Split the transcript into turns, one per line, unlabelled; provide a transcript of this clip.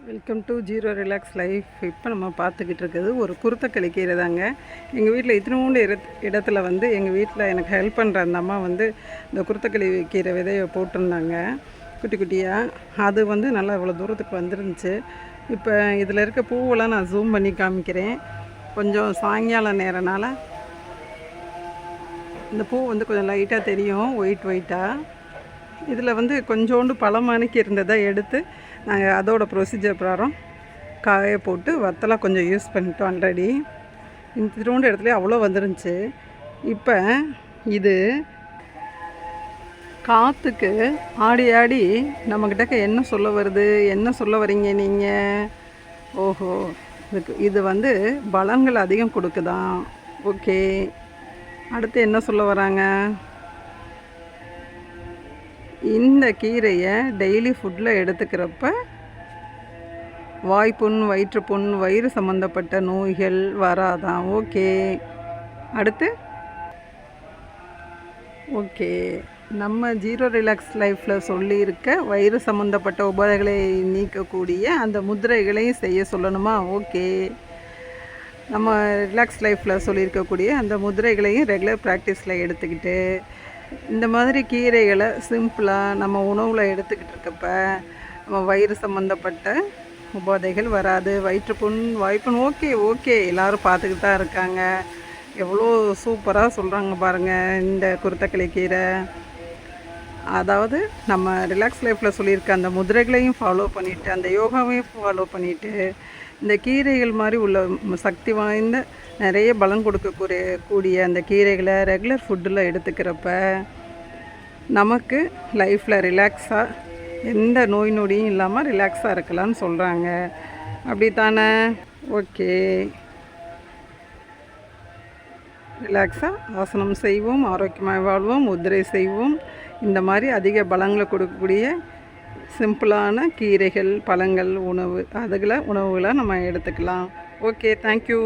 Welcome to zero relax life. இப்போ நம்ம பார்த்துக்கிட்டு இருக்கிறது ஒரு குருத்தக்களி கீரை தாங்க. எங்கள் வீட்டில் இத்தினூண்டு இடத்துல எங்கள் வீட்டில் எனக்கு ஹெல்ப் பண்ணுற அந்த அம்மா இந்த குருத்தக்களி கீரை விதையை போட்டிருந்தாங்க குட்டி குட்டியாக. அது நல்லா இவ்வளோ தூரத்துக்கு வந்துருந்துச்சு. இப்போ இதில் இருக்க பூவெல்லாம் நான் ஜூம் பண்ணி காமிக்கிறேன். கொஞ்சம் சாயங்கால நேரனால இந்த பூ கொஞ்சம் லைட்டாக தெரியும், ஒயிட்டாக. இதில் கொஞ்சோண்டு பழமானிக்கு இருந்ததை எடுத்து நாங்கள் அதோட ப்ரொசீஜர் பிரகாரம் காய போட்டு வத்தலாம் கொஞ்சம் யூஸ் பண்ணிட்டோம் ஆல்ரெடி. இந்த திருவண்டு இடத்துல அவ்வளோ வந்துருந்துச்சு. இப்போ இது காற்றுக்கு ஆடி ஆடி நம்மக்கிட்ட என்ன சொல்ல வருது, என்ன சொல்ல வரீங்க நீங்கள்? ஓஹோ, இது பலன்கள் அதிகம் கொடுக்குதான். ஓகே, அடுத்து என்ன சொல்ல வராங்க? இந்த கீரையை டெய்லி ஃபுட்டில் எடுத்துக்கிறப்ப வாய்ப்புண், வயிற்றுப்புண், வயிறு சம்மந்தப்பட்ட நோய்கள் வராதான். ஓகே, அடுத்து ஓகே, நம்ம ஜீரோ ரிலாக்ஸ் லைஃப்பில் சொல்லியிருக்க வயிறு சம்மந்தப்பட்ட உபாதைகளை நீக்கக்கூடிய அந்த முதிரைகளையும் செய்ய சொல்லணுமா? ஓகே, நம்ம ரிலாக்ஸ் லைஃப்பில் சொல்லியிருக்கக்கூடிய அந்த முதிரைகளையும் ரெகுலர் ப்ராக்டிஸில் எடுத்துக்கிட்டு இந்த மாதிரி கீரைகளை சிம்பிளாக நம்ம உணவில் எடுத்துக்கிட்டு இருக்கப்ப நம்ம வயிறு சம்மந்தப்பட்ட உபாதைகள் வராது. வயிற்றுப்புண், வாய்ப்புண் ஓகே எல்லோரும் பார்த்துக்கிட்டு தான் இருக்காங்க. எவ்வளோ சூப்பராக சொல்கிறாங்க பாருங்கள் இந்த குருத்தக்களி கீரை. அதாவது நம்ம ரிலாக்ஸ் லைஃப்பில் சொல்லியிருக்க அந்த முதிரைகளையும் ஃபாலோ பண்ணிவிட்டு, அந்த யோகாவையும் ஃபாலோ பண்ணிவிட்டு, இந்த கீரைகள் மாதிரி உள்ள சக்தி வாய்ந்த நிறைய பலம் கொடுக்கக்கூடிய அந்த கீரைகளை ரெகுலர் ஃபுட்டில் எடுத்துக்கிறப்ப நமக்கு லைஃப்பில் ரிலாக்ஸாக, எந்த நோய் நொடியும் இல்லாமல் ரிலாக்ஸாக இருக்கலாம்னு சொல்கிறாங்க. அப்படி தானே? ஓகே, ரிலாக்ஸாக ஆசனம் செய்வோம், ஆரோக்கியமாக வாழ்வோம், முதிரை செய்வோம். இந்த மாதிரி அதிக பலங்களை கொடுக்கக்கூடிய சிம்பிளான கீரைகள், பழங்கள், உணவுகளை நம்ம எடுத்துக்கலாம். Okay, thank you.